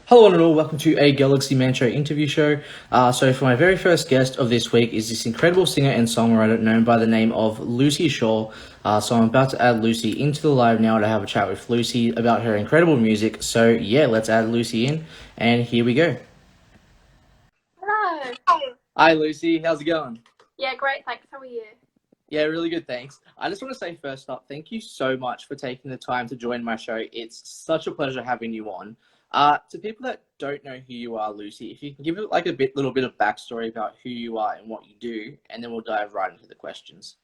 Hello and all, welcome to a Galaxy Man Show interview show. So for my very first guest of this week is this incredible singer and songwriter known by the name of Lucy Shaw. So I'm about to add Lucy into the live now to have a chat with Lucy about her incredible music. So yeah, let's add Lucy in, and here we go. Hello. Hi Lucy, how's it going? Yeah, great. Thanks. How are you? Yeah, really good, thanks. I just want to say first up, thank you so much for taking the time to join my show. It's such a pleasure having you on. To people that don't know who you are, Lucy, if you can give it like little bit of backstory about who you are and what you do, and then we'll dive right into the questions.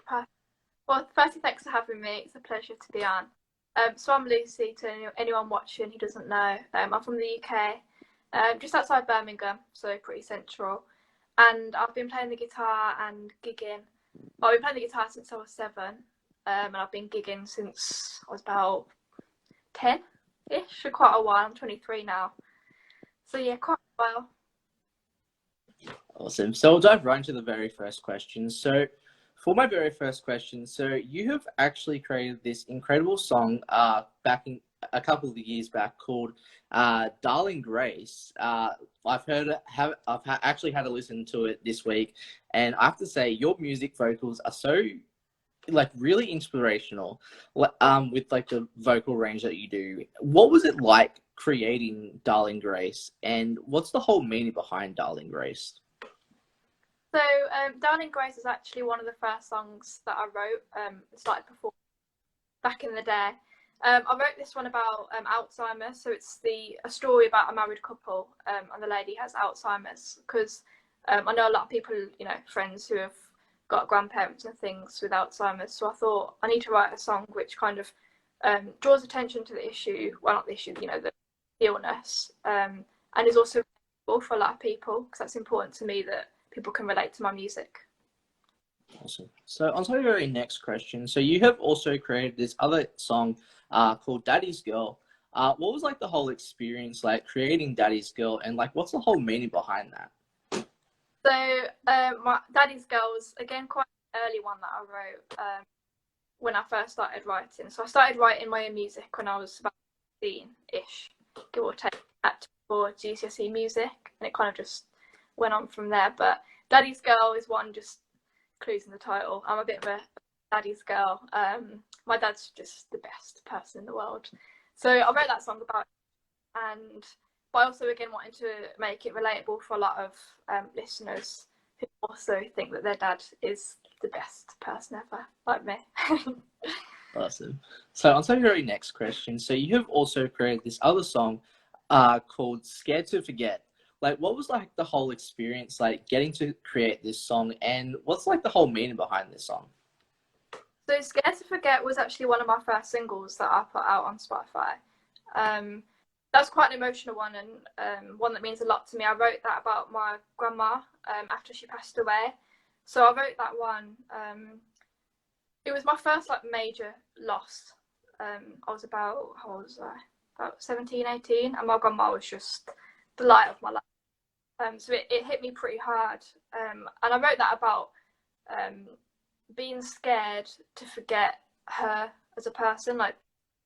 Perfect. Well, firstly, thanks for having me. It's a pleasure to be on. So I'm Lucy. To anyone watching who doesn't know, I'm from the UK, just outside Birmingham, so pretty central. And I've been playing the guitar and gigging. Well, I've been playing the guitar since I was 7, and I've been gigging since I was about 10-ish, for quite a while. I'm 23 now. So yeah, quite a while. Awesome. So we'll dive right into the very first question. So for my very first question, so you have actually created this incredible song back in a couple of years back called Darling Grace. Actually had to listen to it this week, and I have to say your music vocals are so like really inspirational with like the vocal range that you do. What was it like creating Darling Grace, and what's the whole meaning behind Darling Grace? So, Darling Grace is actually one of the first songs that I wrote. Started performing back in the day. I wrote this one about Alzheimer's. So it's a story about a married couple, and the lady has Alzheimer's. Because I know a lot of people, friends who have got grandparents and things with Alzheimer's. So I thought I need to write a song which kind of draws attention to the issue. Well, not the issue, the illness, and is also for a lot of people, because that's important to me that people can relate to my music. Awesome. So on to the very next question. So you have also created this other song called Daddy's Girl. What was like the whole experience like creating Daddy's Girl, and like what's the whole meaning behind that? So my Daddy's Girl was again quite an early one that I wrote when I first started writing. So I started writing my own music when I was about 16-ish, give or take, for GCSE music, and it kind of just went on from there. But Daddy's Girl is one, just clues in the title. I'm a bit of a daddy's girl. My dad's just the best person in the world. So I wrote that song about it, but I also again wanted to make it relatable for a lot of listeners who also think that their dad is the best person ever, like me. Awesome. So on to the very next question. So you have also created this other song called Scared to Forget. Like, what was like the whole experience like getting to create this song, and what's like the whole meaning behind this song? So Scared to Forget was actually one of my first singles that I put out on Spotify. That's quite an emotional one, and one that means a lot to me. I wrote that about my grandma after she passed away. So I wrote that one. It was my first like major loss. I was about, how old was I? About 17, 18, and my grandma was just the light of my life. So it hit me pretty hard. And I wrote that about being scared to forget her as a person, like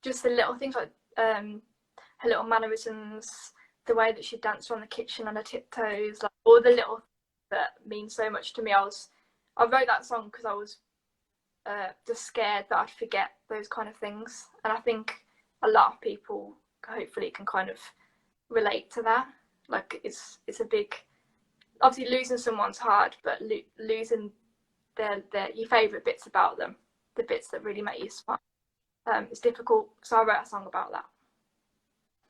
just the little things, like her little mannerisms, the way that she danced around the kitchen on her tiptoes, like all the little things that mean so much to me. I wrote that song because I was just scared that I'd forget those kind of things, and I think a lot of people hopefully can kind of relate to that. Like it's a big, obviously losing someone's hard, but losing your favourite bits about them, the bits that really make you smile, it's difficult. So I wrote a song about that.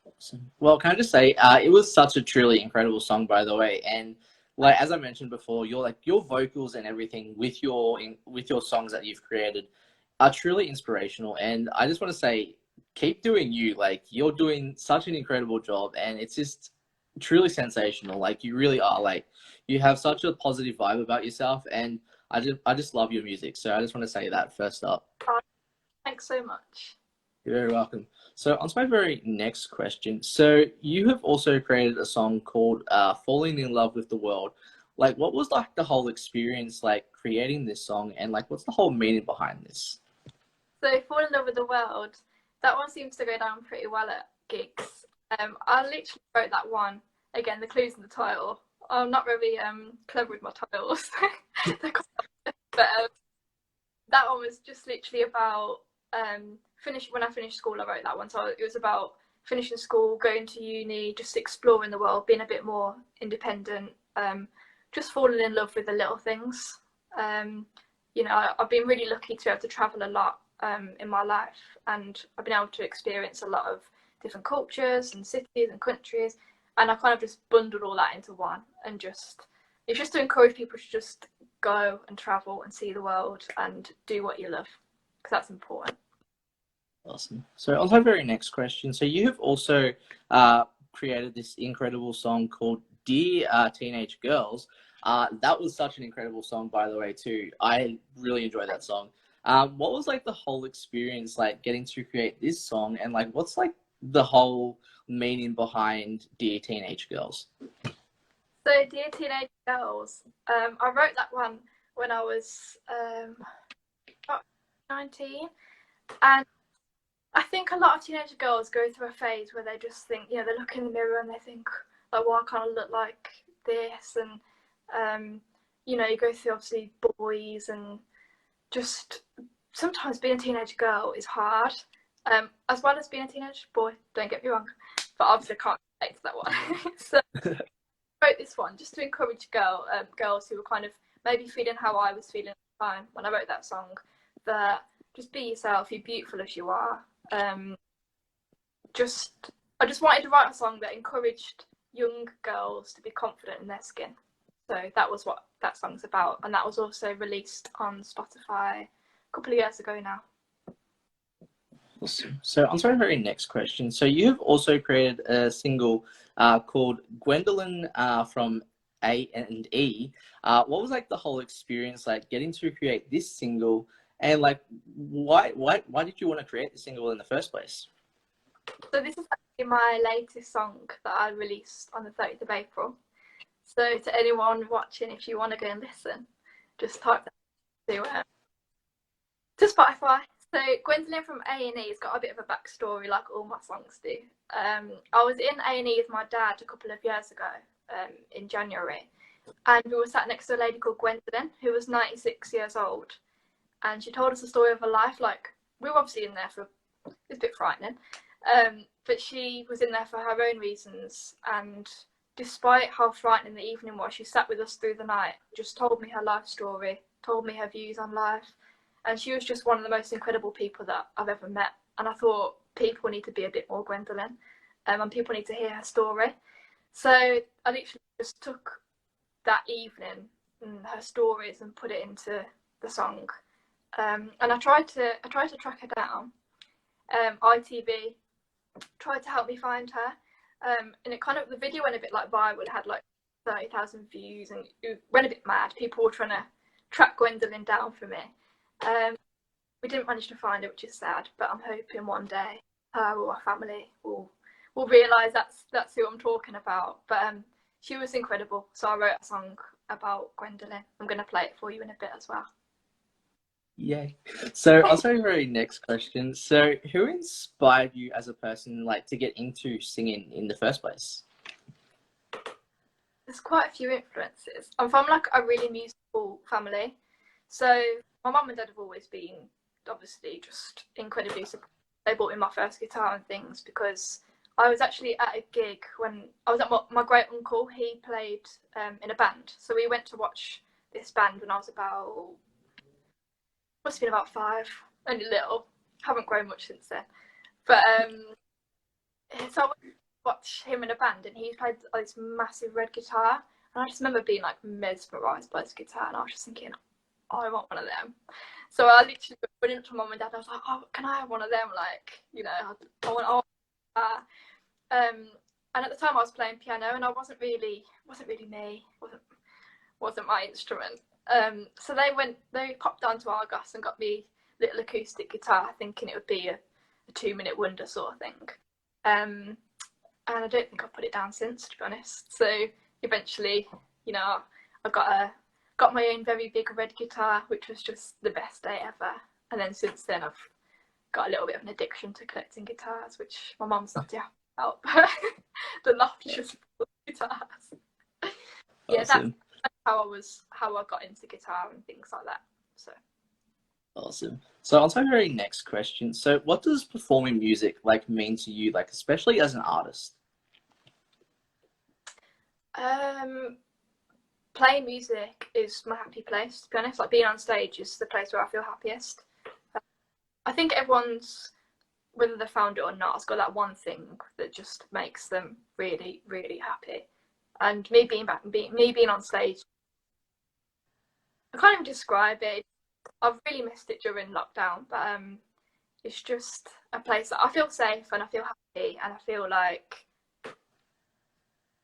Awesome. Well, can I just say, it was such a truly incredible song, by the way. And like as I mentioned before, your vocals and everything with your songs that you've created are truly inspirational. And I just want to say, keep doing you. Like you're doing such an incredible job, and it's just truly sensational. Like you really are. Like you have such a positive vibe about yourself, and I just love your music. So I just want to say that first up. Thanks so much. You're very welcome. So on to my very next question. So you have also created a song called Falling in Love with the World. Like what was like the whole experience like creating this song, and like what's the whole meaning behind this? So Fall in Love with the World, that one seems to go down pretty well at gigs. I literally wrote that one. Again, the clues in the title. I'm not very clever with my titles. But that one was just literally about when I finished school. I wrote that one, so it was about finishing school, going to uni, just exploring the world, being a bit more independent, just falling in love with the little things. You know, I've been really lucky to be able to travel a lot in my life, and I've been able to experience a lot of different cultures and cities and countries, and I kind of just bundled all that into one, and it's just to encourage people to just go and travel and see the world and do what you love, because that's important. Awesome. So on to our very next question. So you have also created this incredible song called Dear Teenage Girls. That was such an incredible song, by the way, too. I really enjoyed that song. What was like the whole experience like getting to create this song, and like what's like the whole meaning behind Dear Teenage Girls? So Dear Teenage Girls, I wrote that one when I was about 19, and I think a lot of teenage girls go through a phase where they just think, you know, they look in the mirror and they think, like, well, I kind of look like this, and you know, you go through obviously boys, and just sometimes being a teenage girl is hard, as well as being a teenage boy. Don't get me wrong, but obviously I can't relate to that one. So I wrote this one just to encourage girls who were kind of maybe feeling how I was feeling at the time when I wrote that song. That just be yourself. You're beautiful as you are. I just wanted to write a song that encouraged young girls to be confident in their skin. So that was what that song's about, and that was also released on Spotify a couple of years ago now. Awesome. So on to our very next question. So you have also created a single called Gwendolyn from A and E. What was like the whole experience like getting to create this single? And like, why did you want to create the single in the first place? So this is actually my latest song that I released on the 30th of April. So to anyone watching, if you want to go and listen, just type that to Spotify. So Gwendolyn from A&E has got a bit of a backstory, like all my songs do. I was in A&E with my dad a couple of years ago, in January, and we were sat next to a lady called Gwendolyn, who was 96 years old. And she told us the story of her life. Like, we were obviously in there it was a bit frightening, but she was in there for her own reasons. And despite how frightening the evening was, she sat with us through the night, just told me her life story, told me her views on life. And she was just one of the most incredible people that I've ever met. And I thought people need to be a bit more Gwendolyn, and people need to hear her story. So I literally just took that evening and her stories and put it into the song. And I tried to track her down. ITV tried to help me find her, and it kind of, the video went a bit like viral. It had like 30,000 views, and it went a bit mad. People were trying to track Gwendolyn down for me. We didn't manage to find her, which is sad. But I'm hoping one day her or her family will realise that's who I'm talking about. But she was incredible. So I wrote a song about Gwendolyn. I'm going to play it for you in a bit as well. Yay. So I'll say very next question. So who inspired you as a person like to get into singing in the first place? There's quite a few influences. I'm from like a really musical family. So my mum and dad have always been obviously just incredibly supportive. They bought me my first guitar and things because I was actually at a gig when I was at my great uncle. He played in a band. So we went to watch this band when I was must have been about 5, only little. Haven't grown much since then. But so I went to watch him in a band, and he played this massive red guitar, and I just remember being like mesmerised by his guitar, and I was just thinking, oh, I want one of them. So I literally went up to mum and dad. I was like, oh, can I have one of them? Like, you know, I want and at the time I was playing piano, and I wasn't really me. Wasn't my instrument. So they popped down to Argos and got me a little acoustic guitar, thinking it would be a 2-minute wonder sort of thing. And I don't think I've put it down since, to be honest. So eventually, you know, I got my own very big red guitar, which was just the best day ever. And then since then, I've got a little bit of an addiction to collecting guitars, which my mum's not too happy out. The laughter just guitars. Yeah, Awesome. that's how I got into guitar and things like that. So Awesome. So on to our very next question. So what does performing music like mean to you, like especially as an artist? playing music is my happy place, to be honest. Like being on stage is the place where I feel happiest. I think everyone's, whether they found it or not, has got that one thing that just makes them really, really happy. And me being on stage, I can't even describe it. I've really missed it during lockdown, but it's just a place that I feel safe and I feel happy and I feel like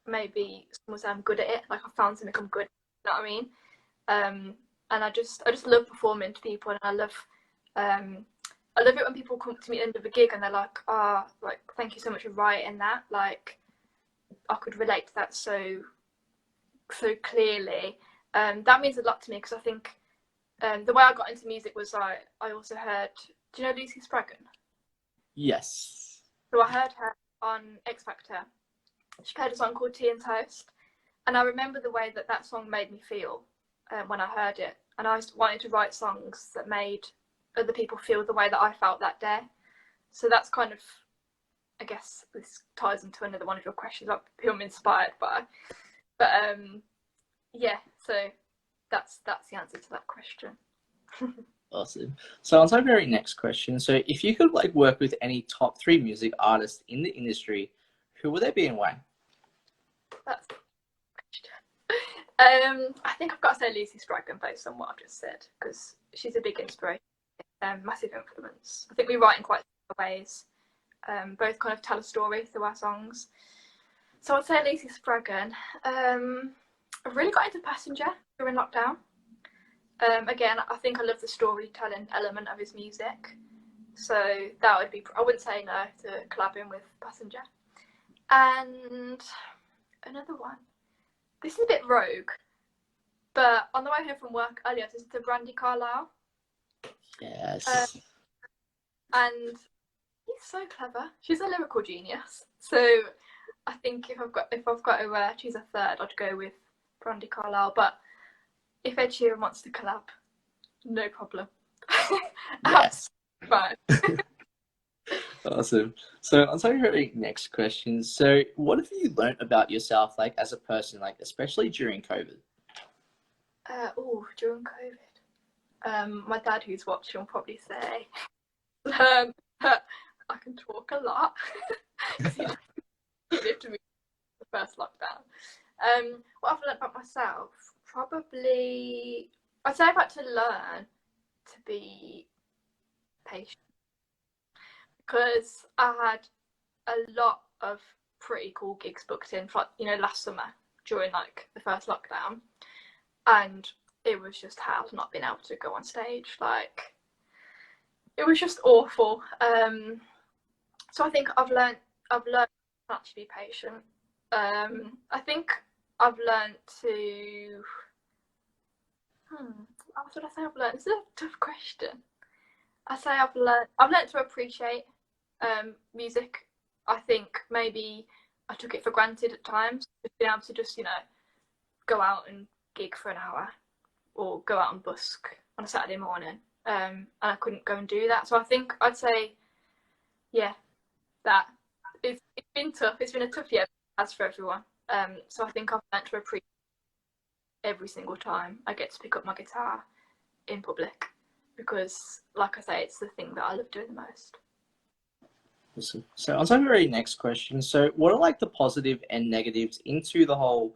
maybe someone say I'm good at it. Like I found something I'm good at, you know what I mean? And I just love performing to people, and I love it when people come to me at the end of a gig and they're like, like thank you so much for writing that. Like I could relate to that so clearly. That means a lot to me because I think the way I got into music was I also heard, do you know Lucy Spraggan? Yes. So I heard her on X Factor. She played a song called Tea and Toast, and I remember the way that song made me feel when I heard it, and I wanted to write songs that made other people feel the way that I felt that day. So that's kind of, I guess this ties into another one of your questions about who I'm inspired by, but yeah, so that's the answer to that question. Awesome. So on to our very next question. So if you could like work with any top 3 music artists in the industry, who would they be and why? That's I think I've got to say Lucy Spraggan based on what I've just said, because she's a big inspiration, massive influence. I think we write in quite similar ways, both kind of tell a story through our songs. So I'd say Lucy Spraggan. I've really got into Passenger during lockdown. Again, I think I love the storytelling element of his music, so that would be, I wouldn't say no to collabing with Passenger. And another one, this is a bit rogue, but on the way home from work earlier, I listened to Brandy Carlisle. Yes. And he's so clever. She's a lyrical genius. So I think if I've got to choose a third, I'd go with Brandy Carlisle. But if Ed Sheeran wants to collab, no problem. Yes. Fine. Awesome. So on to our very next question. So what have you learned about yourself, like as a person, like especially during COVID? During COVID. My dad, who's watching, will probably say I can talk a lot. He lived with me the first lockdown. What I've learned about myself, probably, I'd say I've had to learn to be patient, because I had a lot of pretty cool gigs booked in for, last summer during like the first lockdown, and it was just hell not being able to go on stage. Like it was just awful. So I think I've learned to actually be patient. I think I've learned to what would I say I've learned? This is a tough question. I say I've learned to appreciate music. I think maybe I took it for granted at times, just being able to just, go out and gig for an hour or go out and busk on a Saturday morning. And I couldn't go and do that. So I think I'd say, yeah, that it's been tough. It's been a tough year, as for everyone. So I think I've learned to appreciate every single time I get to pick up my guitar in public, because like I say, it's the thing that I love doing the most. Awesome. So on to our very next question. So what are like the positive and negatives into the whole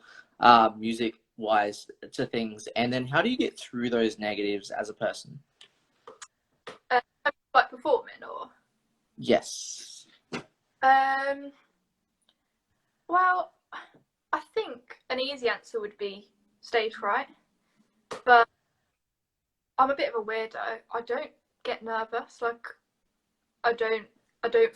music wise to things, and then how do you get through those negatives as a person? Like performing, or? Yes. Well, I think an easy answer would be stage fright, but I'm a bit of a weirdo. I don't get nervous. Like I don't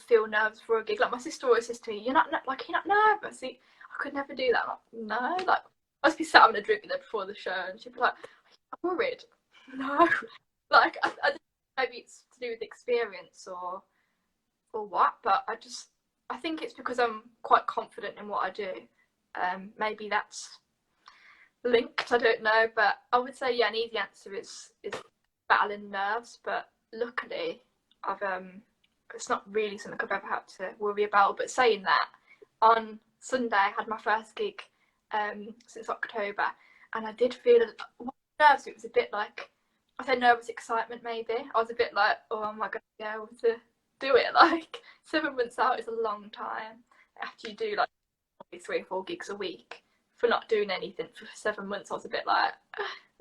feel nervous for a gig. Like my sister always says to me, "You're not nervous." See, I could never do that. I'm like, no, like I must be sat having a drink with her before the show, and she'd be like, "I'm worried." No, like I maybe it's to do with experience or what, but I think it's because I'm quite confident in what I do. Maybe that's linked, I don't know, but I would say, yeah, an easy answer is battling nerves, but luckily I've it's not really something I've ever had to worry about. But saying that, on Sunday I had my first gig since October, and I did feel nerves. It was a bit like, I say nervous excitement maybe. I was a bit like, oh, am I going to be able to do it? Like 7 months out is a long time after you do like 3 or 4 gigs a week. For not doing anything for 7 months, I was a bit like,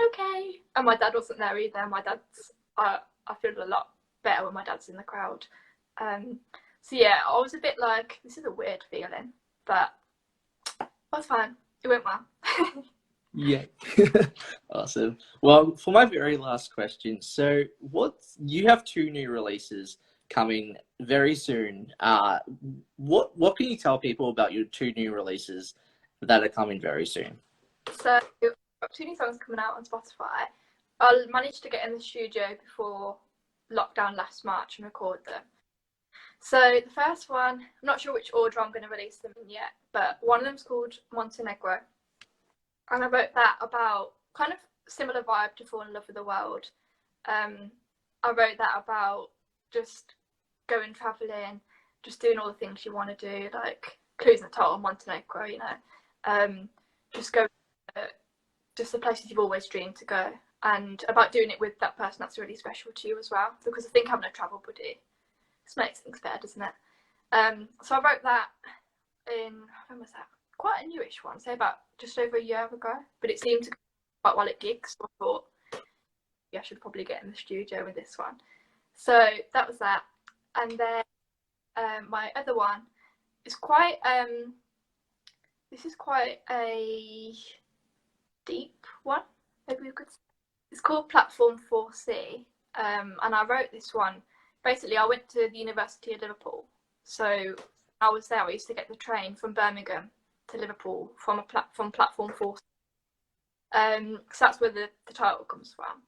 okay. And my dad wasn't there either. My dad's, I feel a lot better when my dad's in the crowd. So yeah, I was a bit like, this is a weird feeling, but I was fine. It went well. Yeah. Awesome. Well, for my very last question, so you have 2 new releases coming very soon. What can you tell people about your 2 new releases that are coming very soon? So I've got 2 new songs coming out on Spotify. I managed to get in the studio before lockdown last March and record them. So the first one, I'm not sure which order I'm going to release them in yet, but one of them's called Montenegro. And I wrote that about kind of similar vibe to Fall in Love with the World. I wrote that about just going travelling, just doing all the things you want to do, like including the title Montenegro, you know, just go, just the places you've always dreamed to go, and about doing it with that person that's really special to you as well, because I think having a travel buddy just makes things better, doesn't it? So I wrote that in, when was that? Quite a newish one, say about just over a year ago, but it seemed to go quite well at gigs, so I thought, yeah, I should probably get in the studio with this one. So that was that. And then my other one is quite, this is quite a deep one, maybe we could say. It's called Platform 4C, and I wrote this one, basically I went to the University of Liverpool, so I was there, I used to get the train from Birmingham to Liverpool from Platform 4. So that's where the title comes from.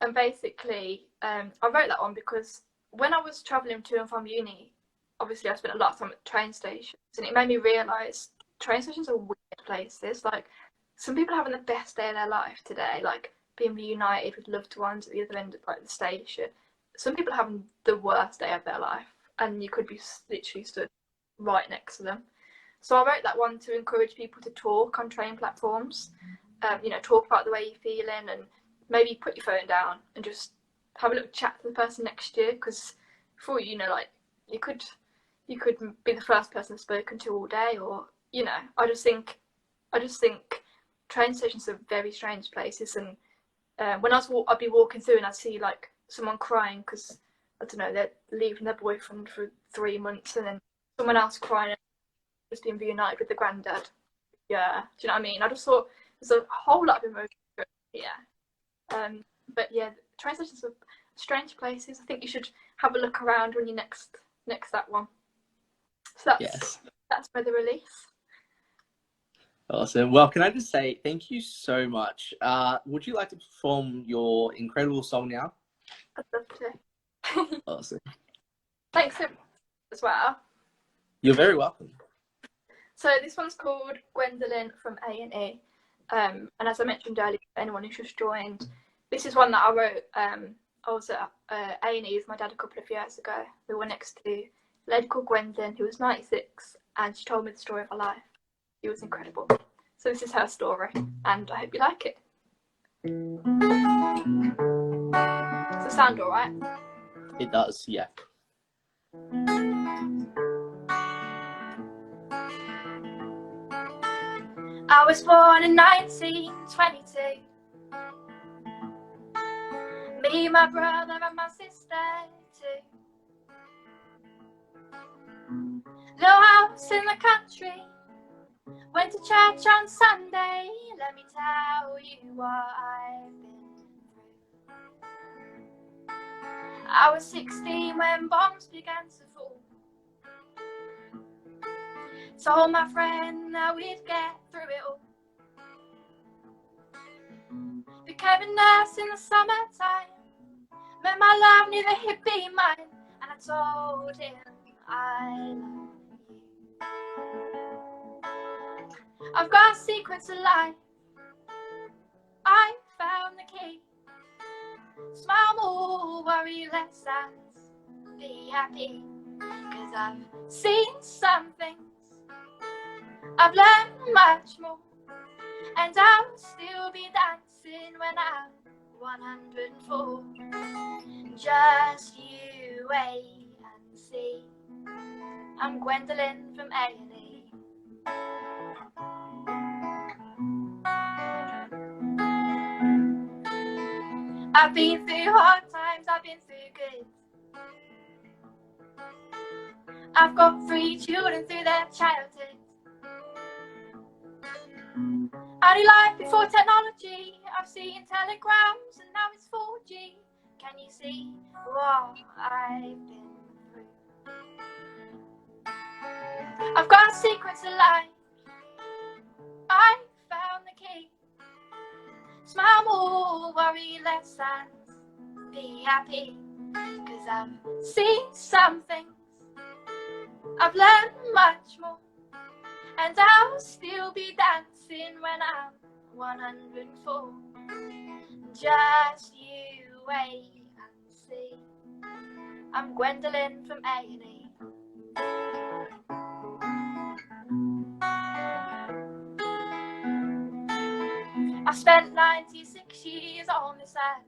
And basically, I wrote that one because when I was travelling to and from uni, obviously I spent a lot of time at train stations, and it made me realise train stations are weird places. Like, some people are having the best day of their life today, like being reunited with loved ones at the other end of like the station. Some people are having the worst day of their life, and you could be literally stood right next to them. So I wrote that one to encourage people to talk on train platforms, you know, talk about the way you're feeling, and maybe put your phone down and just have a little chat to the person next to you, because before you know, like, you could be the first person spoken to all day, or, you know, I just think train stations are very strange places, and when I'd be walking through and I'd see like someone crying because, I don't know, they're leaving their boyfriend for 3 months, and then someone else crying just being reunited with the granddad. Yeah, do you know what I mean? I just thought there's a whole lot of emotion here. But yeah, train stations are strange places. I think you should have a look around when you next that one. So that's for the release. Awesome. Well, can I just say thank you so much. Would you like to perform your incredible song now? I'd love to. Awesome. Thanks so much as well. You're very welcome. So this one's called Gwendolyn from A&E. And as I mentioned earlier, anyone who's just joined, this is one that I wrote. I was at A&E with my dad a couple of years ago. We were next to a lady called Gwendolyn, who was 96, and she told me the story of her life. It was incredible. So this is her story, and I hope you like it. Does it sound alright? It does, yeah. I was born in 1922. Me, my brother, and my sister too. Little house in the country. Went to church on Sunday. Let me tell you what I've been through. I was 16 when bombs began to fall. Told my friend that we'd get through it all. Became a nurse in the summertime. Met my love, knew that he'd be mine, and I told him I love I've got a secret to life. I found the key. Smile more, worry less, and be happy. 'Cause I've seen some things, I've learned much more, and I'll still be dancing when I'm 104. Just you wait and see. I'm Gwendolyn from A&E. I've been through hard times, I've been through good. I've got 3 children through their childhood. I knew life before technology. I've seen telegrams and now it's 4G. Can you see what I've been through? I've got a secret to life. I found the key. Smile more, worry less, and be happy. 'Cause I've seen some things, I've learned much more, and I'll still be dancing when I'm 104. Just you wait and see. I'm Gwendolyn from A&E. I've spent 96 years on this earth,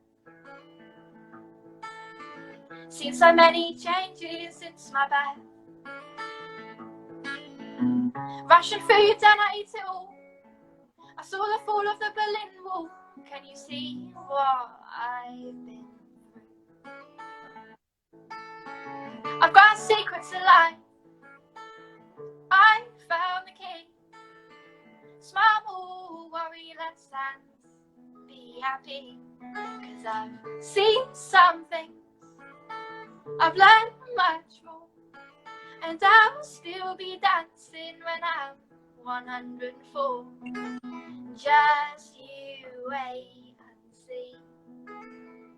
seen so many changes since my birth. Ration food and I eat it all. I saw the fall of the Berlin Wall. Can you see what I've been through? I've got a secret to life. I found the key. Smile more, worry less, and be happy. 'Cause I've seen some things, I've learned much more, and I'll still be dancing when I'm 104. Just you wait and see.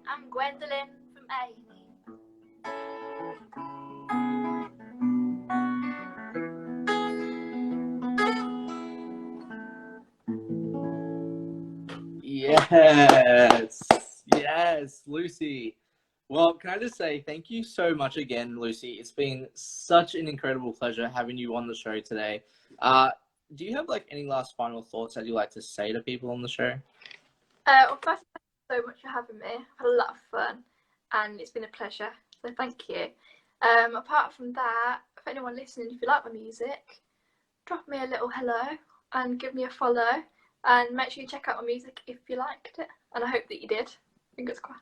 I'm Gwendolyn from A&E. Yes, yes, Lucy. Well, can I just say thank you so much again, Lucy. It's been such an incredible pleasure having you on the show today. Do you have like any last final thoughts that you'd like to say to people on the show? Well, first, thank you so much for having me. I've had a lot of fun, and it's been a pleasure. So thank you. Apart from that, for anyone listening, if you like my music, drop me a little hello and give me a follow, and make sure you check out my music if you liked it. And I hope that you did. Fingers crossed.